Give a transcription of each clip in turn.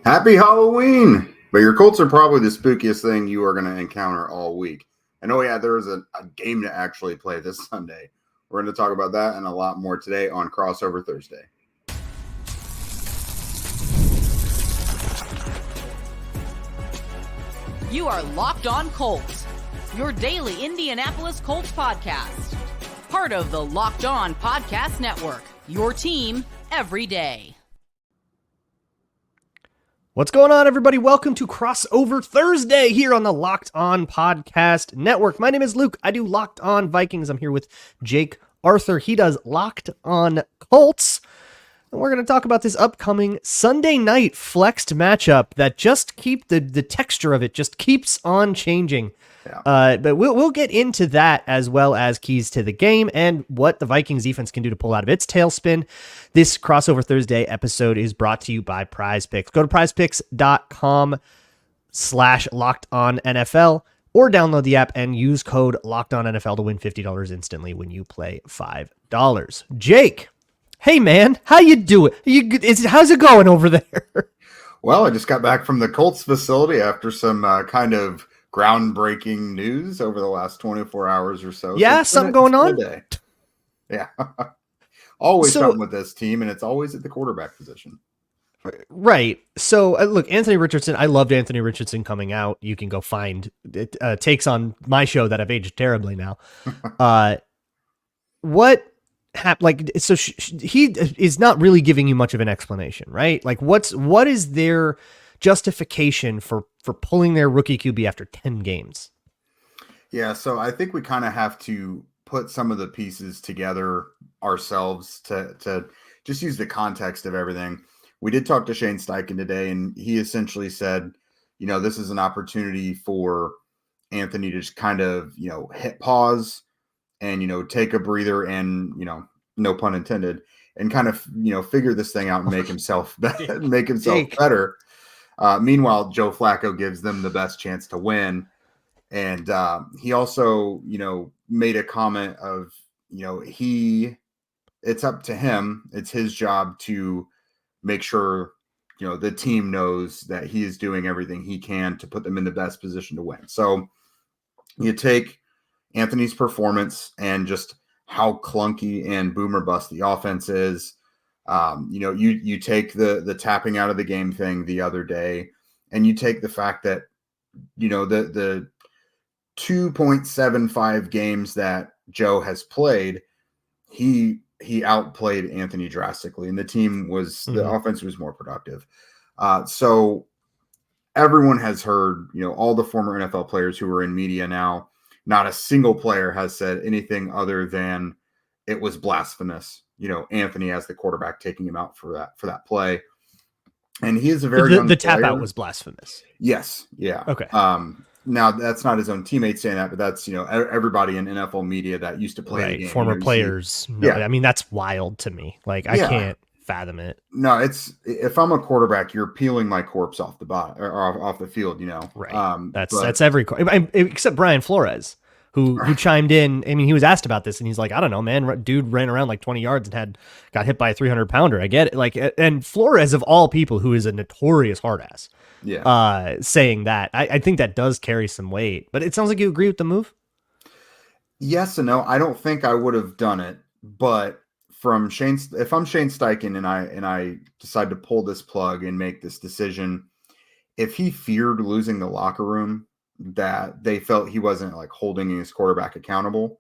Happy Halloween! But your Colts are probably the spookiest thing you are going to encounter all week. And oh yeah, there is a game to actually play this Sunday. We're going to talk about that and a lot more today on Crossover Thursday. You are Locked On Colts, your daily Indianapolis Colts podcast. Part of the Locked On Podcast Network, your team every day. What's going on, everybody? Welcome to Crossover Thursday here on the Locked On Podcast Network. My name is Luke. I do Locked On Vikings. I'm here with Jake Arthur. He does Locked On Colts. And we're going to talk about this upcoming Sunday night flexed matchup that just keep the texture of it just keeps on changing. Yeah. But we'll get into that as well as keys to the game and what the Vikings defense can do to pull out of its tailspin. This Crossover Thursday episode is brought to you by Prize Picks. Go to prizepicks.com/LockedOnNFL or download the app and use code LockedOnNFL to win $50 instantly when you play $5. Jake, hey man, how you doing? How's it going over there? Well, I just got back from the Colts facility after some kind of groundbreaking news over the last 24 hours or so. Yeah, something going on? Yeah. Always something with this team, and it's always at the quarterback position. Right. So, look, Anthony Richardson, I loved Anthony Richardson coming out. You can go find it, takes on my show that I've aged terribly now. What happened? Like, so he is not really giving you much of an explanation, right? Like, what is their justification for pulling their rookie QB after 10 games? Yeah, so I think we kind of have to put some of the pieces together ourselves to just use the context of everything. We did talk to Shane Steichen today, and he essentially said, this is an opportunity for Anthony to just kind of, hit pause and, take a breather and, no pun intended, and kind of, figure this thing out and make himself better. Meanwhile, Joe Flacco gives them the best chance to win. And he also, made a comment of, it's up to him. It's his job to make sure, the team knows that he is doing everything he can to put them in the best position to win. So you take Anthony's performance and just how clunky and boomer bust the offense is. You take the tapping out of the game thing the other day, and you take the fact that, the 2.75 games that Joe has played, he outplayed Anthony drastically, and the team the offense was more productive. So everyone has heard, all the former NFL players who are in media now, not a single player has said anything other than it was blasphemous. Anthony as the quarterback taking him out for that play. And he is a very young the tap player. Out was blasphemous. Yes. Yeah. Okay. Now that's not his own teammates saying that, but that's, everybody in NFL media that used to play the game. Former players. Yeah. I mean, that's wild to me. Like, I can't fathom it. No, if I'm a quarterback, you're peeling my corpse off the bottom or off the field, Right. That's every, except Brian Flores, who chimed in. I mean, he was asked about this and he's like, I don't know, man, dude ran around like 20 yards and got hit by a 300-pounder. I get it. Like, and Flores of all people, who is a notorious hard ass, saying that, I think that does carry some weight, but it sounds like you agree with the move. Yes and no. I don't think I would have done it, but if I'm Shane Steichen and I decide to pull this plug and make this decision, if he feared losing the locker room, that they felt he wasn't like holding his quarterback accountable,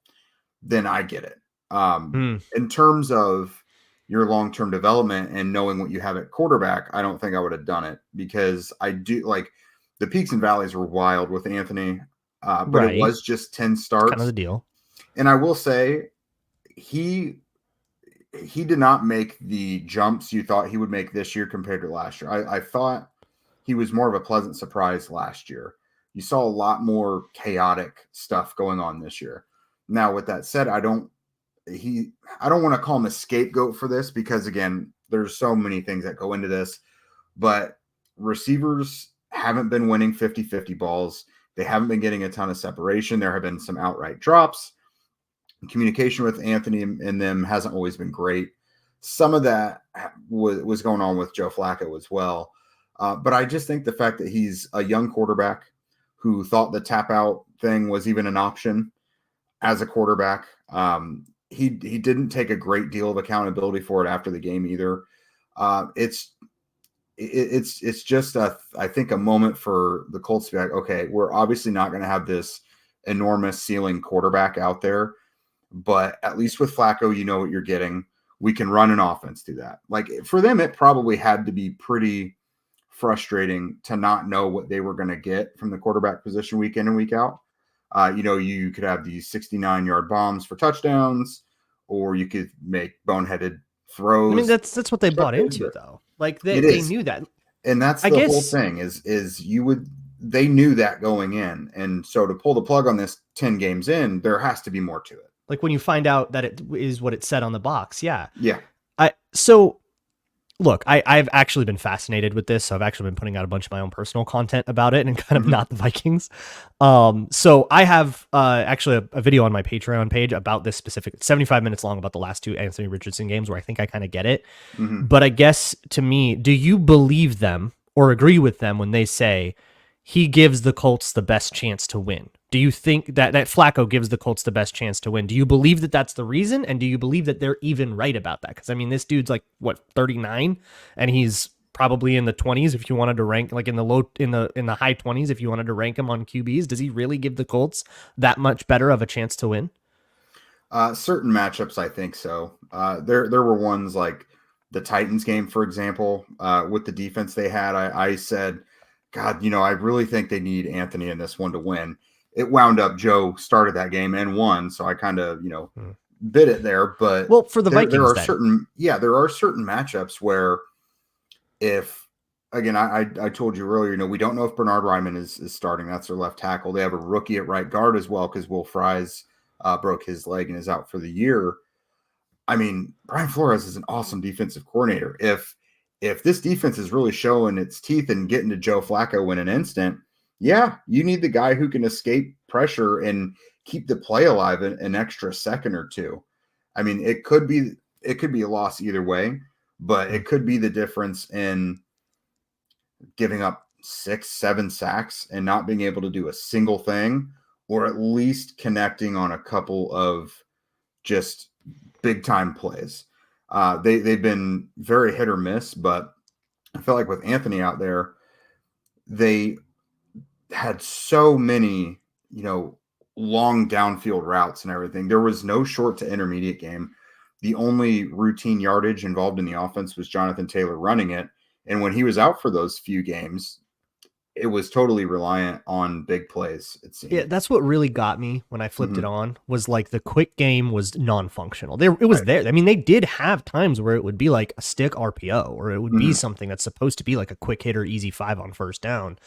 then I get it. In terms of your long-term development and knowing what you have at quarterback, I don't think I would have done it, because I do like the peaks and valleys were wild with Anthony, but it was just 10 starts. Kind of the deal. And I will say he did not make the jumps you thought he would make this year compared to last year. I thought he was more of a pleasant surprise last year. You saw a lot more chaotic stuff going on this year. Now, with that said, I don't want to call him a scapegoat for this, because again, there's so many things that go into this, but receivers haven't been winning 50-50 balls. They haven't been getting a ton of separation. There have been some outright drops. Communication with Anthony and them hasn't always been great. Some of that was going on with Joe Flacco as well. But I just think the fact that he's a young quarterback who thought the tap out thing was even an option as a quarterback. He didn't take a great deal of accountability for it after the game either. It's just I think a moment for the Colts to be like, okay, we're obviously not going to have this enormous ceiling quarterback out there, but at least with Flacco, you know what you're getting. We can run an offense through that. Like for them, it probably had to be pretty frustrating to not know what they were going to get from the quarterback position week in and week out. You could have these 69-yard bombs for touchdowns, or you could make boneheaded throws. I mean, that's what they bought into, though. Like they knew that, and that's the whole thing. They knew that going in, and so to pull the plug on this 10 games in, there has to be more to it. Like when you find out that it is what it said on the box, yeah. So look, I've actually been fascinated with this. So I've actually been putting out a bunch of my own personal content about it and kind of not the Vikings. So I have actually a video on my Patreon page about this specific, 75 minutes long, about the last two Anthony Richardson games where I think I kind of get it. But I guess to me, do you believe them or agree with them when they say he gives the Colts the best chance to win? Do you think that Flacco gives the Colts the best chance to win? Do you believe that that's the reason? And do you believe that they're even right about that? Because I mean, this dude's like, what, 39, and he's probably in the 20s if you wanted to rank, like in the high 20s if you wanted to rank him on QBs. Does he really give the Colts that much better of a chance to win? Certain matchups, I think so. There were ones like the Titans game, for example, with the defense they had. I said, God, I really think they need Anthony in this one to win. It wound up Joe started that game and won, so I kind of bit it there. But for the Vikings, there are certain matchups where if again I told you earlier, we don't know if Bernard Ryman is starting. That's their left tackle. They have a rookie at right guard as well because Will Fries broke his leg and is out for the year. I mean, Brian Flores is an awesome defensive coordinator. If this defense is really showing its teeth and getting to Joe Flacco in an instant, yeah, you need the guy who can escape pressure and keep the play alive an extra second or two. I mean, it could be a loss either way, but it could be the difference in giving up 6-7 sacks and not being able to do a single thing, or at least connecting on a couple of just big time plays. They've been very hit or miss, but I feel like with Anthony out there, they had so many, long downfield routes and everything. There was no short to intermediate game. The only routine yardage involved in the offense was Jonathan Taylor running it. And when he was out for those few games, it was totally reliant on big plays, it seemed. Yeah, that's what really got me when I flipped it on, was like the quick game was non-functional. It was there. I mean, they did have times where it would be like a stick RPO, or it would be something that's supposed to be like a quick hitter, easy 5 on first down.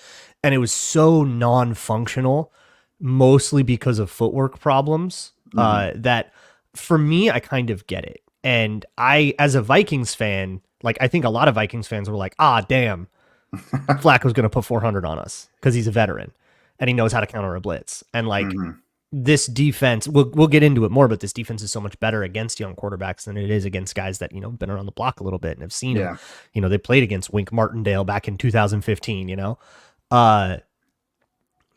And it was so non-functional, mostly because of footwork problems, that for me, I kind of get it. And I, as a Vikings fan, like I think a lot of Vikings fans were like, damn, Flacco's going to put 400 on us because he's a veteran and he knows how to counter a blitz. And like this defense, we'll get into it more, but this defense is so much better against young quarterbacks than it is against guys that, been around the block a little bit and have seen him. They played against Wink Martindale back in 2015,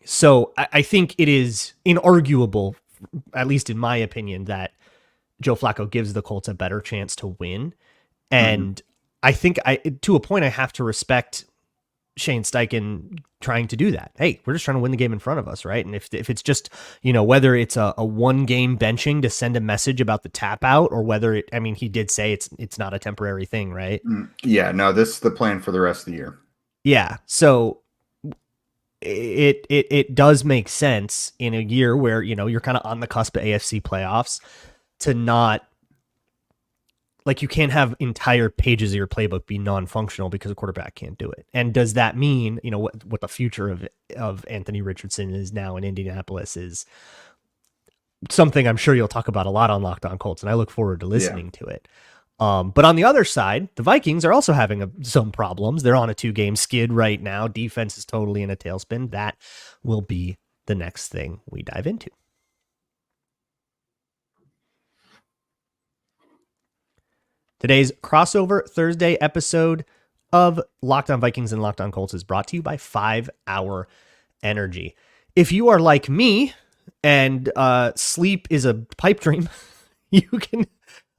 So I think it is inarguable, at least in my opinion, that Joe Flacco gives the Colts a better chance to win. And I think to a point, I have to respect Shane Steichen trying to do that. Hey, we're just trying to win the game in front of us, right? And if it's just, whether it's a one game benching to send a message about the tap out, or whether he did say it's not a temporary thing, right? Yeah, no, this is the plan for the rest of the year. Yeah. So it does make sense in a year where, you're kind of on the cusp of AFC playoffs to not, like, you can't have entire pages of your playbook be non-functional because a quarterback can't do it. And does that mean, what the future of Anthony Richardson is now in Indianapolis is something I'm sure you'll talk about a lot on Locked On Colts, and I look forward to listening to it. But on the other side, the Vikings are also having some problems. They're on a 2-game skid right now. Defense is totally in a tailspin. That will be the next thing we dive into. Today's crossover Thursday episode of Locked On Vikings and Locked On Colts is brought to you by 5 Hour Energy. If you are like me and sleep is a pipe dream, you can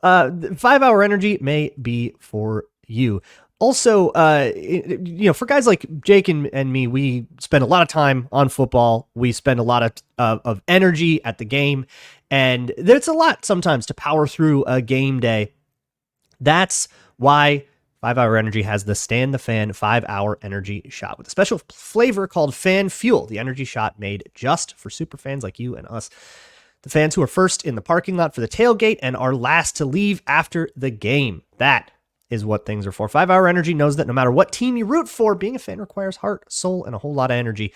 5 Hour Energy may be for you. Also, for guys like Jake and me, we spend a lot of time on football. We spend a lot of energy at the game, and it's a lot sometimes to power through a game day. That's why 5 Hour Energy has the Stand the Fan 5 Hour Energy Shot with a special flavor called Fan Fuel, the energy shot made just for super fans like you and us. The fans who are first in the parking lot for the tailgate and are last to leave after the game. That is what things are for. 5 Hour Energy knows that no matter what team you root for, being a fan requires heart, soul, and a whole lot of energy.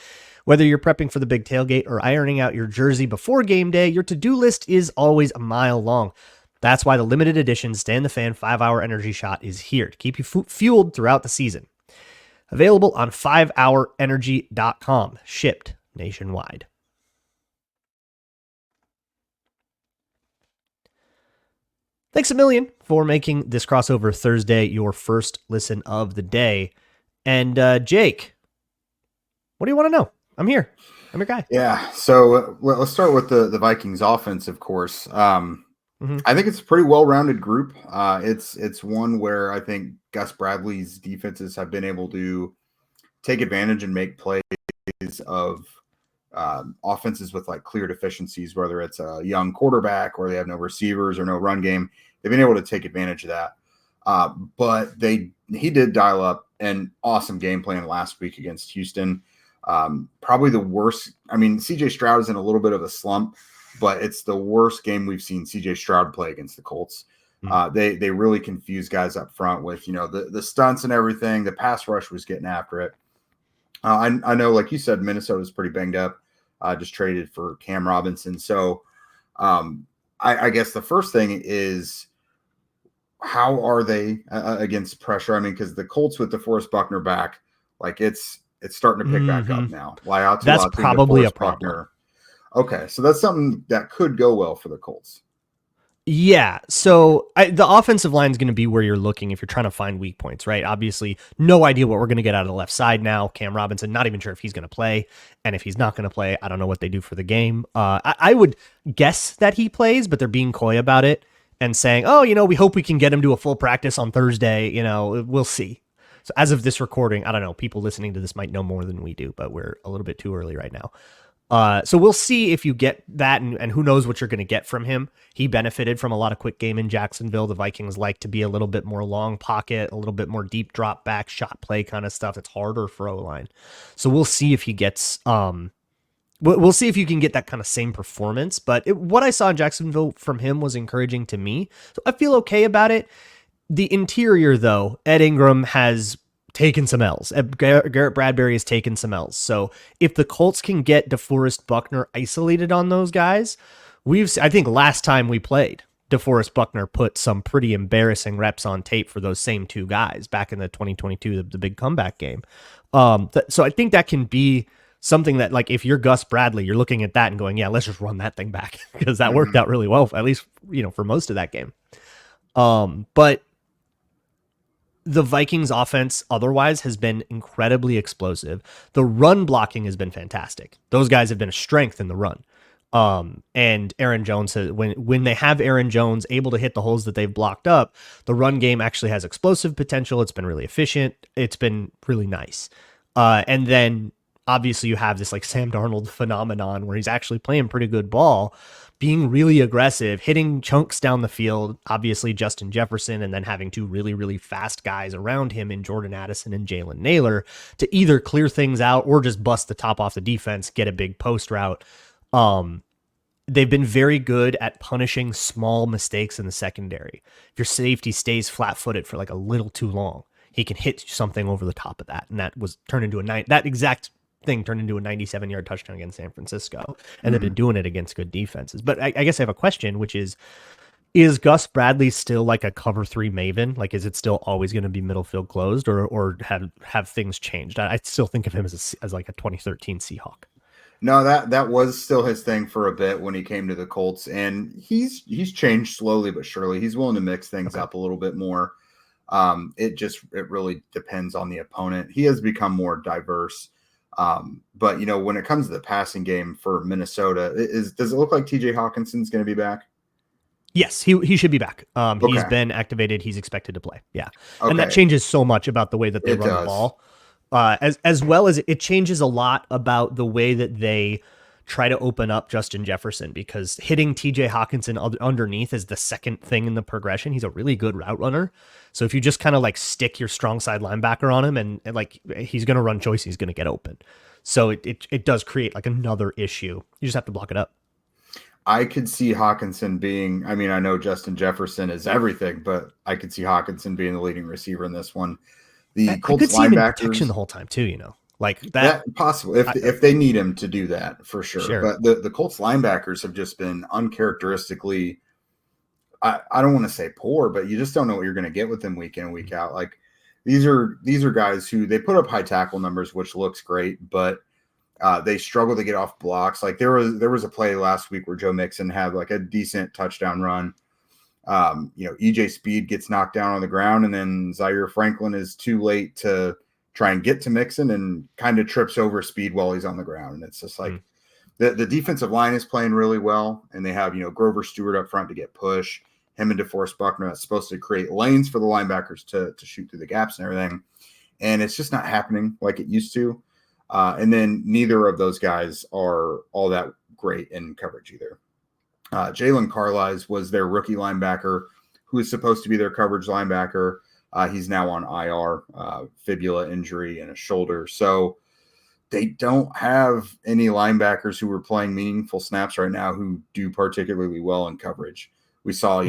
Whether you're prepping for the big tailgate or ironing out your jersey before game day, your to-do list is always a mile long. That's why the limited edition Stand the Fan 5 Hour Energy Shot is here to keep you fueled throughout the season. Available on 5hourenergy.com, shipped nationwide. Thanks a million for making this crossover Thursday your first listen of the day. And Jake, what do you want to know? I'm here. I'm your guy. Yeah. So let's start with the Vikings offense, of course. I think it's a pretty well-rounded group. It's one where I think Gus Bradley's defenses have been able to take advantage and make plays of offenses with like clear deficiencies, whether it's a young quarterback or they have no receivers or no run game. They've been able to take advantage of that. But he did dial up an awesome game plan last week against Houston. Probably the worst. I mean, CJ Stroud is in a little bit of a slump, but it's the worst game we've seen CJ Stroud play against the Colts. They really confused guys up front with, the stunts and everything. The pass rush was getting after it. I know, like you said, Minnesota's pretty banged up, just traded for Cam Robinson. So I guess the first thing is, how are they against pressure? I mean, because the Colts with DeForest Buckner back, like it's starting to pick back up now. That's probably a problem. Buckner. Okay, so that's something that could go well for the Colts. Yeah, so the offensive line is going to be where you're looking if you're trying to find weak points, right? Obviously, no idea what we're going to get out of the left side now. Cam Robinson, not even sure if he's going to play. And if he's not going to play, I don't know what they do for the game. I would guess that he plays, but they're being coy about it and saying, we hope we can get him to a full practice on Thursday. We'll see. So as of this recording, I don't know, people listening to this might know more than we do, but we're a little bit too early right now. So we'll see if you get that, and who knows what you're going to get from him. He benefited from a lot of quick game in Jacksonville. The Vikings like to be a little bit more long pocket, a little bit more deep drop back, shot play kind of stuff. It's harder for O-line. So we'll see if he gets, we'll see if you can get that kind of same performance. But what I saw in Jacksonville from him was encouraging to me. So I feel okay about it. The interior, though, Ed Ingram has taken some L's. Garrett Bradbury has taken some L's. So if the Colts can get DeForest Buckner isolated on those guys, I think last time we played, DeForest Buckner put some pretty embarrassing reps on tape for those same two guys back in the 2022, the big comeback game. So I think that can be something that, like, if you're Gus Bradley, you're looking at that and going, yeah, let's just run that thing back, because that worked out really well, at least, for most of that game. But the Vikings offense otherwise has been incredibly explosive. The run blocking has been fantastic. Those guys have been a strength in the run. And Aaron Jones, when they have Aaron Jones able to hit the holes that they've blocked up, the run game actually has explosive potential. It's been really efficient. It's been really nice. And then obviously you have this like Sam Darnold phenomenon where he's actually playing pretty good ball, being really aggressive, hitting chunks down the field, obviously Justin Jefferson, and then having two really, really fast guys around him in Jordan Addison and Jalen Naylor to either clear things out or just bust the top off the defense, get a big post route. They've been very good at punishing small mistakes in the secondary. If your safety stays flat-footed for like a little too long, he can hit something over the top of that, and that was turned into that exact thing turned into a 97-yard touchdown against San Francisco, and they've been doing it against good defenses. But I guess I have a question, which is Gus Bradley still like a cover 3 maven? Like, is it still always going to be middle field closed, or have things changed? I still think of him as like a 2013 Seahawk. No, that was still his thing for a bit when he came to the Colts, and he's changed slowly but surely. He's willing to mix things up a little bit more. It really depends on the opponent. He has become more diverse. But when it comes to the passing game for Minnesota, does it look like TJ Hawkinson's going to be back? Yes, he should be back. He's Okay. been activated. He's expected to play. Yeah. Okay. And that changes so much about the way that they It run does. the ball. As well as it changes a lot about the way that they try to open up Justin Jefferson, because hitting TJ Hockenson underneath is the second thing in the progression. He's a really good route runner. So if you just kind of like stick your strong side linebacker on him and like he's going to run choice, he's going to get open. So it does create like another issue. You just have to block it up. I could see Hockenson being, I know Justin Jefferson is everything, but I could see Hockenson being the leading receiver in this one. The Colts I could see him in linebackers protection the whole time too, like that possible if they need him to do that for sure. But the Colts linebackers have just been uncharacteristically, I don't want to say poor, but you just don't know what you're going to get with them week in and week out. Like these are guys who they put up high tackle numbers, which looks great, but they struggle to get off blocks. Like there was a play last week where Joe Mixon had like a decent touchdown run. EJ Speed gets knocked down on the ground, and then Zaire Franklin is too late to try and get to Mixon and kind of trips over Speed while he's on the ground. And it's just like the defensive line is playing really well, and they have Grover Stewart up front to get push. Him and DeForest Buckner that's supposed to create lanes for the linebackers to shoot through the gaps and everything, and it's just not happening like it used to. And then neither of those guys are all that great in coverage either. Jalen Carlisle was their rookie linebacker who is supposed to be their coverage linebacker. He's now on IR, fibula injury and a shoulder. So they don't have any linebackers who are playing meaningful snaps right now who do particularly well in coverage. We saw,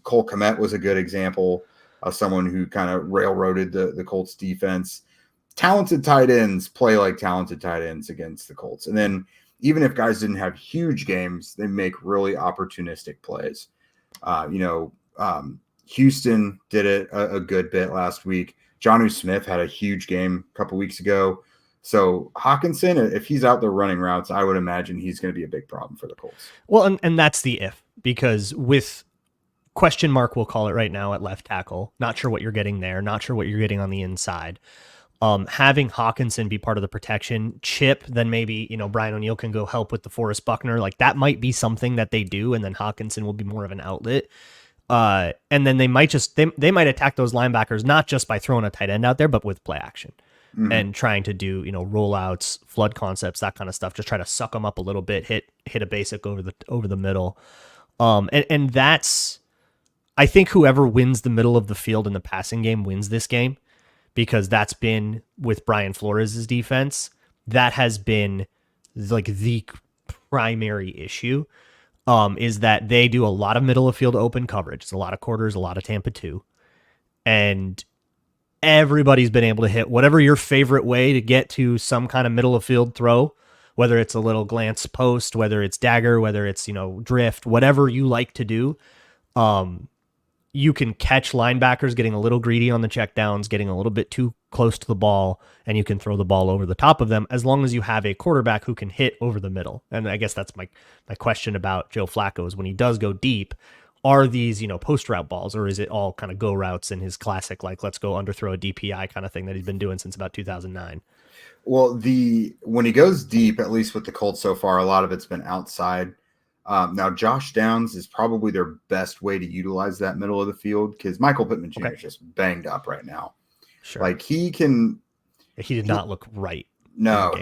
Cole Kmet was a good example of someone who kind of railroaded the Colts defense. Talented tight ends play like talented tight ends against the Colts. And then even if guys didn't have huge games, they make really opportunistic plays. Houston did it a good bit last week. Jonnu Smith had a huge game a couple weeks ago. So Hockenson, if he's out there running routes, I would imagine he's going to be a big problem for the Colts. Well, and that's the if, because with question mark, we'll call it right now at left tackle, not sure what you're getting there, not sure what you're getting on the inside. Having Hockenson be part of the protection, Chip, then maybe, Brian O'Neill can go help with DeForest Buckner. Like that might be something that they do. And then Hockenson will be more of an outlet. And then they might they might attack those linebackers, not just by throwing a tight end out there, but with play action and trying to do, rollouts, flood concepts, that kind of stuff. Just try to suck them up a little bit, hit a basic over the middle. And that's, I think whoever wins the middle of the field in the passing game wins this game. Because that's been with Brian Flores' defense, that has been like the primary issue, is that they do a lot of middle of field open coverage. It's a lot of quarters, a lot of Tampa 2. And everybody's been able to hit whatever your favorite way to get to some kind of middle of field throw, whether it's a little glance post, whether it's dagger, whether it's, drift, whatever you like to do. You can catch linebackers getting a little greedy on the checkdowns, getting a little bit too close to the ball, and you can throw the ball over the top of them as long as you have a quarterback who can hit over the middle. And I guess that's my question about Joe Flacco is when he does go deep, are these, post route balls, or is it all kind of go routes in his classic, like let's go underthrow a DPI kind of thing that he's been doing since about 2009? Well, when he goes deep, at least with the Colts so far, a lot of it's been outside. Now, Josh Downs is probably their best way to utilize that middle of the field because Michael Pittman Jr. is just banged up right now. Sure. Like he did not look right. No,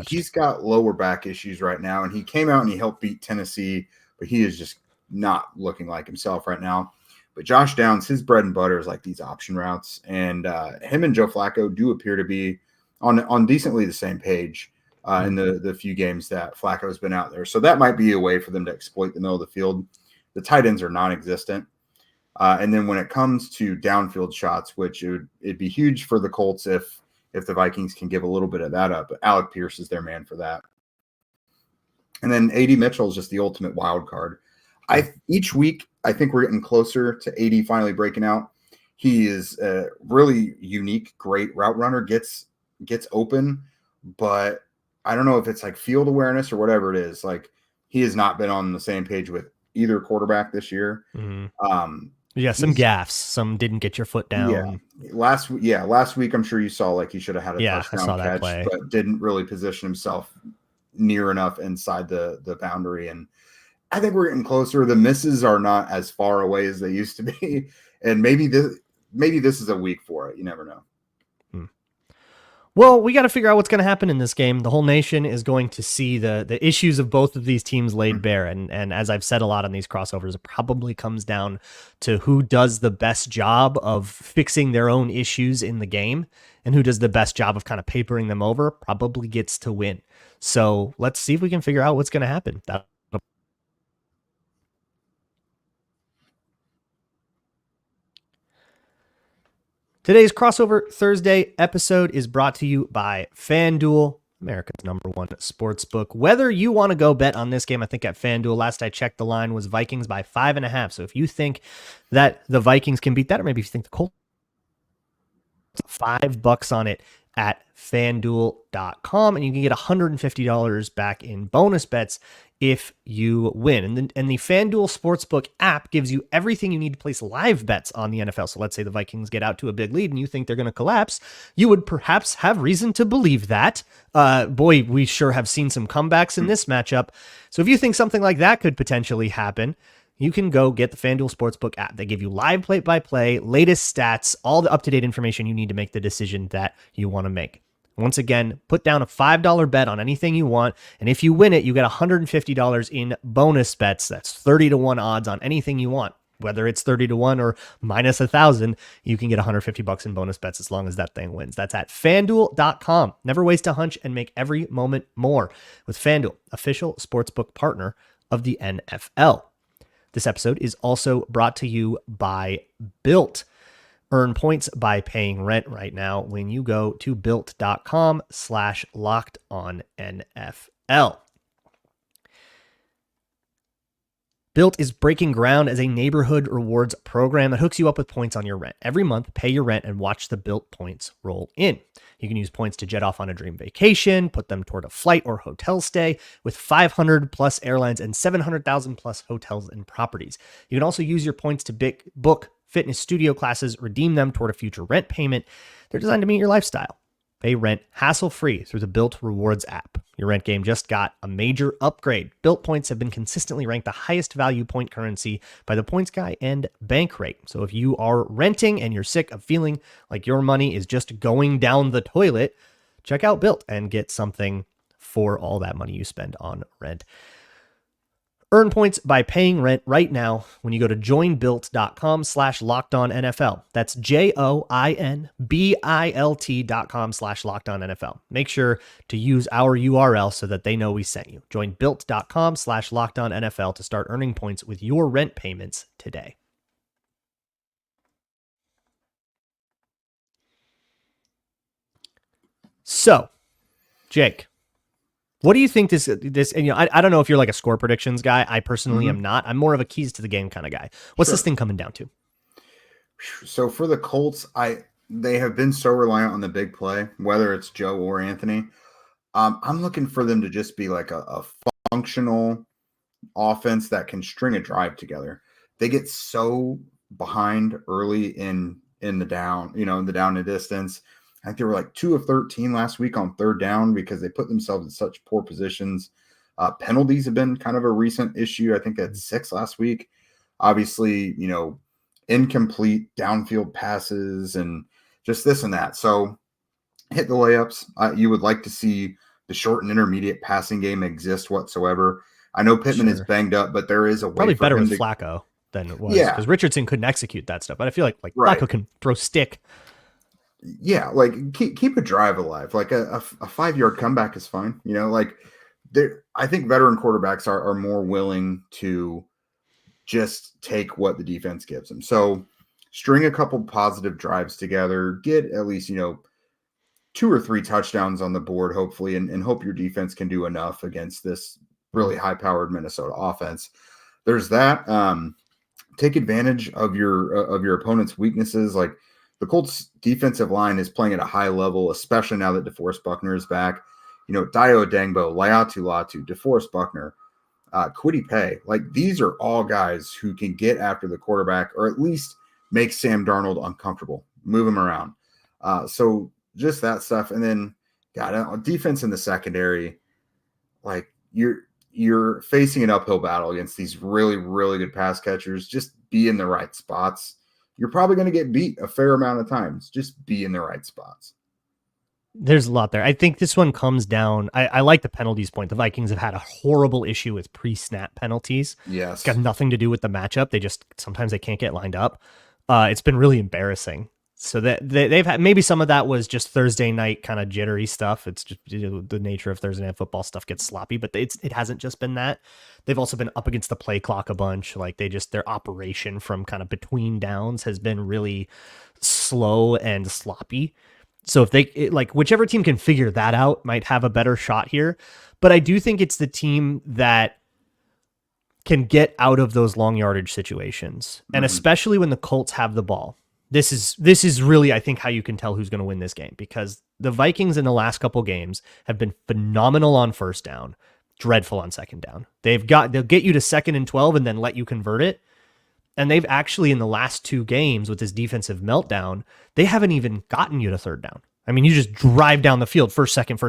he's got lower back issues right now, and he came out and he helped beat Tennessee, but he is just not looking like himself right now. But Josh Downs, his bread and butter is like these option routes, and him and Joe Flacco do appear to be on decently the same page. In the few games that Flacco's been out there. So that might be a way for them to exploit the middle of the field. The tight ends are non-existent. And then when it comes to downfield shots, which it'd be huge for the Colts if the Vikings can give a little bit of that up. Alec Pierce is their man for that. And then A.D. Mitchell is just the ultimate wild card. Each week, I think we're getting closer to A.D. finally breaking out. He is a really unique, great route runner, gets open, but I don't know if it's like field awareness or whatever it is. Like he has not been on the same page with either quarterback this year. Mm-hmm. Yeah, some gaffes. Some didn't get your foot down. Last week I'm sure you saw like he should have had a I saw touchdown that catch, play. but didn't really position himself near enough inside the boundary. And I think we're getting closer. The misses are not as far away as they used to be, and maybe this is a week for it. You never know. Well, we got to figure out what's going to happen in this game. The whole nation is going to see the issues of both of these teams laid bare. And as I've said a lot on these crossovers, it probably comes down to who does the best job of fixing their own issues in the game and who does the best job of kind of papering them over probably gets to win. So let's see if we can figure out what's going to happen. Today's Crossover Thursday episode is brought to you by FanDuel, America's #1 sportsbook. Whether you want to go bet on this game, I think at FanDuel, last I checked, the line was Vikings by 5.5. So if you think that the Vikings can beat that, or maybe if you think the Colts, $5 on it at FanDuel.com, and you can get $150 back in bonus bets if you win. And the FanDuel Sportsbook app gives you everything you need to place live bets on the NFL. So let's say the Vikings get out to a big lead and you think they're going to collapse. You would perhaps have reason to believe that. Boy, we sure have seen some comebacks in this matchup. So if you think something like that could potentially happen, you can go get the FanDuel Sportsbook app. They give you live play-by-play, latest stats, all the up-to-date information you need to make the decision that you want to make. Once again, put down a $5 bet on anything you want, and if you win it, you get $150 in bonus bets. That's 30-1 odds on anything you want. Whether it's 30-1 or minus 1,000, you can get $150 in bonus bets as long as that thing wins. That's at FanDuel.com. Never waste a hunch and make every moment more with FanDuel, official sportsbook partner of the NFL. This episode is also brought to you by Bilt. Earn points by paying rent right now when you go to built.com/lockedonnfl. Bilt is breaking ground as a neighborhood rewards program that hooks you up with points on your rent. Every month, pay your rent and watch the Bilt points roll in. You can use points to jet off on a dream vacation, put them toward a flight or hotel stay with 500 plus airlines and 700,000 plus hotels and properties. You can also use your points to book fitness studio classes, redeem them toward a future rent payment. They're designed to meet your lifestyle. Pay rent hassle-free through the Bilt Rewards app. Your rent game just got a major upgrade. Bilt points have been consistently ranked the highest value point currency by the Points Guy and Bankrate. So if you are renting and you're sick of feeling like your money is just going down the toilet, check out Bilt and get something for all that money you spend on rent. Earn points by paying rent right now when you go to joinbuilt.com/lockedonnfl. That's JOINBILT.com/lockedonnfl. Make sure to use our URL so that they know we sent you. Join built.com/lockedonnfl to start earning points with your rent payments today. So, Jake, what do you think this, and I don't know if you're like a score predictions guy. I personally am not. I'm more of a keys to the game kind of guy. What's this thing coming down to? So for the Colts, they have been so reliant on the big play, whether it's Joe or Anthony. I'm looking for them to just be like a functional offense that can string a drive together. They get so behind early in the down, in the down and distance. I think they were like 2 of 13 last week on third down because they put themselves in such poor positions. Penalties have been kind of a recent issue. I think they had 6 last week. Obviously, incomplete downfield passes and just this and that. So hit the layups. You would like to see the short and intermediate passing game exist whatsoever. I know Pittman is banged up, but there is a way probably for better him with Flacco than it was. Yeah, because Richardson couldn't execute that stuff. But I feel like right. Flacco can throw stick. Yeah, like keep a drive alive. Like a 5-yard comeback is fine. I think veteran quarterbacks are more willing to just take what the defense gives them. So string a couple positive drives together, get at least, 2 or 3 touchdowns on the board, hopefully, and hope your defense can do enough against this really high-powered Minnesota offense. There's that. Take advantage of your opponent's weaknesses. Like the Colts defensive line is playing at a high level, especially now that DeForest Buckner is back. Dio Dangbo, Laiatu Latu, DeForest Buckner. Kwity Paye. Like, these are all guys who can get after the quarterback or at least make Sam Darnold uncomfortable, move him around. So just that stuff. And then, God, defense in the secondary, like you're facing an uphill battle against these really, really good pass catchers. Just be in the right spots. You're probably going to get beat a fair amount of times. Just be in the right spots. There's a lot there. I think this one comes down. I like the penalties point. The Vikings have had a horrible issue with pre-snap penalties. Yes. It's got nothing to do with the matchup. Sometimes they can't get lined up. It's been really embarrassing. So that they've had, maybe some of that was just Thursday night kind of jittery stuff. It's just, the nature of Thursday night football stuff gets sloppy, but it hasn't just been that. They've also been up against the play clock a bunch. Like their operation from kind of between downs has been really slow and sloppy. So if whichever team can figure that out might have a better shot here. But I do think it's the team that can get out of those long yardage situations. And especially when the Colts have the ball. This is really, I think, how you can tell who's going to win this game, because the Vikings in the last couple games have been phenomenal on first down, dreadful on second down. They'll get you to 2nd and 12 and then let you convert it. And they've actually, in the last 2 games with this defensive meltdown, they haven't even gotten you to 3rd down. I mean, you just drive down the field first, second.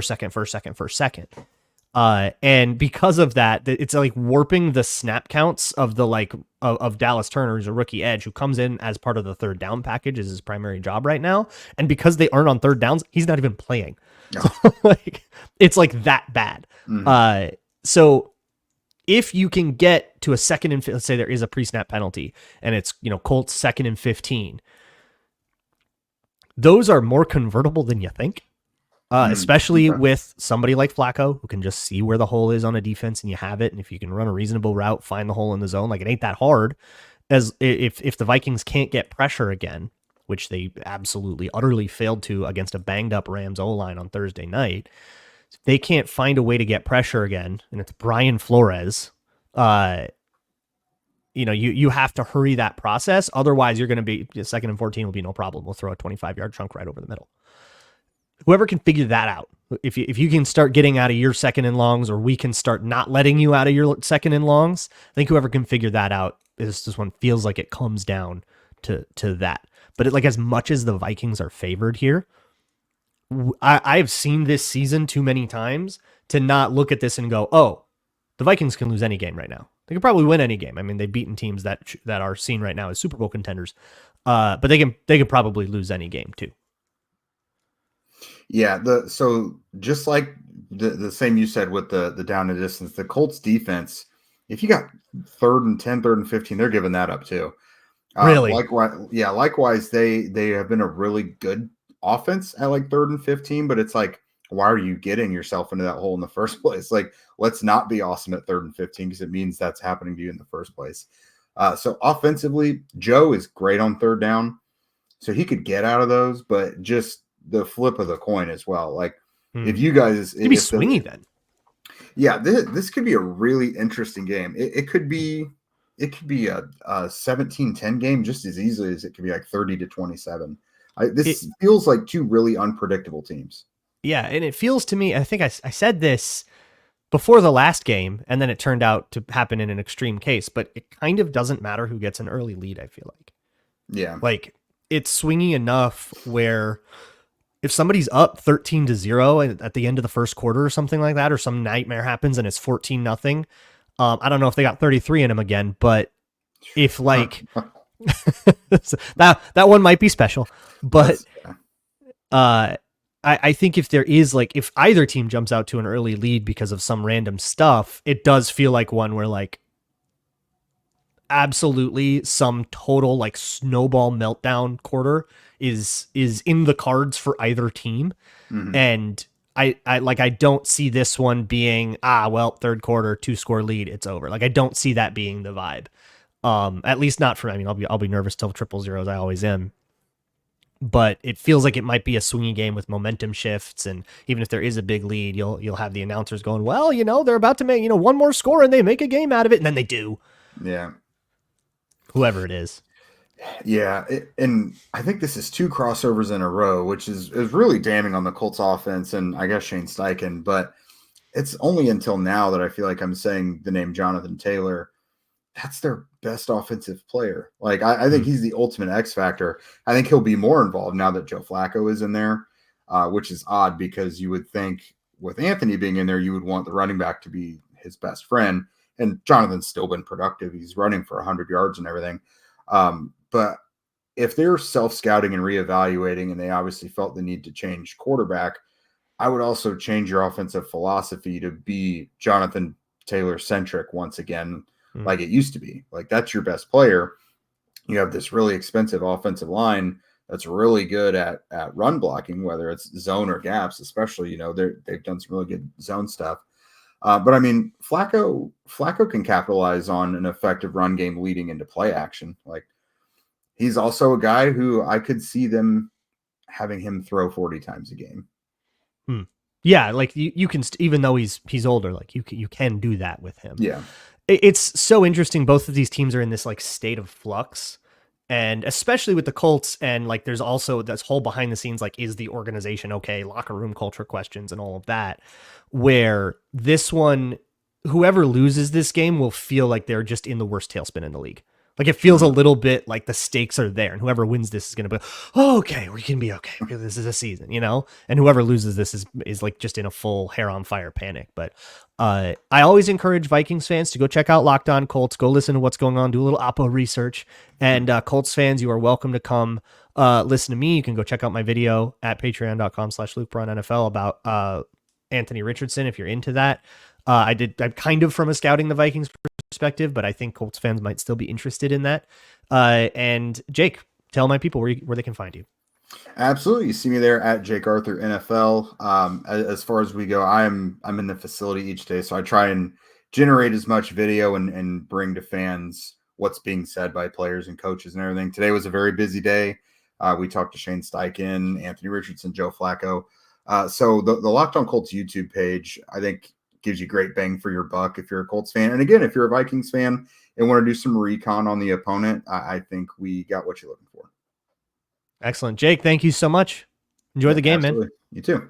And because of that, it's like warping the snap counts of of Dallas Turner, who's a rookie edge who comes in as part of the 3rd down package, is his primary job right now. And because they aren't on 3rd downs, he's not even playing. No. It's like that bad. So if you can get to a 2nd and, let's say there is a pre-snap penalty and it's, Colts 2nd and 15, those are more convertible than you think. Especially with somebody like Flacco, who can just see where the hole is on a defense and you have it. And if you can run a reasonable route, find the hole in the zone, like it ain't that hard. As if the Vikings can't get pressure again, which they absolutely, utterly failed to against a banged up Rams O-line on Thursday night, if they can't find a way to get pressure again, and it's Brian Flores, you have to hurry that process. Otherwise, you're going to be 2nd and 14 will be no problem. We'll throw a 25-yard chunk right over the middle. Whoever can figure that out, if you can start getting out of your 2nd and longs, or we can start not letting you out of your 2nd and longs, I think whoever can figure that out, this one feels like it comes down to that. But as much as the Vikings are favored here, I've seen this season too many times to not look at this and go, oh, the Vikings can lose any game right now. They could probably win any game. I mean, they've beaten teams that are seen right now as Super Bowl contenders, but they can probably lose any game too. Yeah, so just like the same you said with the down and distance, the Colts defense, if you got 3rd and 10, 3rd and 15, they're giving that up too. Really? Likewise, they have been a really good offense at 3rd and 15, but it's like, why are you getting yourself into that hole in the first place? Like, let's not be awesome at 3rd and 15 because it means that's happening to you in the first place. So offensively, Joe is great on 3rd down, so he could get out of those, but just the flip of the coin as well. Like if you guys, it'd be swingy then. Yeah, this could be a really interesting game. It could be a 17-10 game just as easily as it could be 30-27. This feels like 2 really unpredictable teams. Yeah, and it feels to me, I think I said this before the last game, and then it turned out to happen in an extreme case, but it kind of doesn't matter who gets an early lead, I feel like. Yeah. It's swingy enough where if somebody's up 13-0 at the end of the first quarter or something like that, or some nightmare happens and it's 14-0, I don't know if they got 33 in them again, but if that one might be special, but I think if there is if either team jumps out to an early lead because of some random stuff, it does feel like one where absolutely some total snowball meltdown quarter is in the cards for either team. And I don't see this one being 3rd quarter 2-score lead, it's over. I don't see that being the vibe. At least not for, I'll be nervous till 000s. I always am. But it feels like it might be a swingy game with momentum shifts, and even if there is a big lead, you'll have the announcers going, well, they're about to make one more score and they make a game out of it, and then they do. Yeah. Whoever it is. Yeah, and I think this is 2 crossovers in a row, which is really damning on the Colts offense and I guess Shane Steichen. But it's only until now that I feel like I'm saying the name Jonathan Taylor. That's their best offensive player. Like, I think he's the ultimate X factor. I think he'll be more involved now that Joe Flacco is in there, which is odd because you would think with Anthony being in there, you would want the running back to be his best friend. And Jonathan's still been productive. He's running for 100 yards and everything. But if they're self-scouting and reevaluating, and they obviously felt the need to change quarterback, I would also change your offensive philosophy to be Jonathan Taylor centric once again, like it used to be. Like, that's your best player. You have this really expensive offensive line that's really good at run blocking, whether it's zone or gaps, especially, they've done some really good zone stuff. But I mean, Flacco can capitalize on an effective run game leading into play action. Like, he's also a guy who I could see them having him throw 40 times a game. Yeah, like you can, even though he's older, like you can do that with him. Yeah. It's so interesting. Both of these teams are in this like state of flux, and especially with the Colts, and like there's also this whole behind the scenes, like, is the organization okay, locker room culture questions and all of that, where this one, whoever loses this game will feel like they're just in the worst tailspin in the league. Like, it feels a little bit like the stakes are there, and whoever wins this is going to be, oh, okay, we can be okay. This is a season, and whoever loses this is like just in a full hair on fire panic. But I always encourage Vikings fans to go check out Locked On Colts, go listen to what's going on, do a little Oppo research. And Colts fans, you are welcome to come listen to me. You can go check out my video at patreon.com/Luke Braun NFL about Anthony Richardson if you're into that. I'm kind of from a scouting the Vikings perspective, but I think Colts fans might still be interested in that. And Jake, tell my people where they can find you. Absolutely. You see me there at Jake Arthur NFL. As far as we go, I'm in the facility each day, so I try and generate as much video and bring to fans what's being said by players and coaches and everything. Today was a very busy day. We talked to Shane Steichen, Anthony Richardson, Joe Flacco. So the Locked On Colts YouTube page, I think, gives you great bang for your buck if you're a Colts fan. And again, if you're a Vikings fan and want to do some recon on the opponent, I think we got what you're looking for. Excellent. Jake, thank you so much. Enjoy the game, absolutely, man. You too.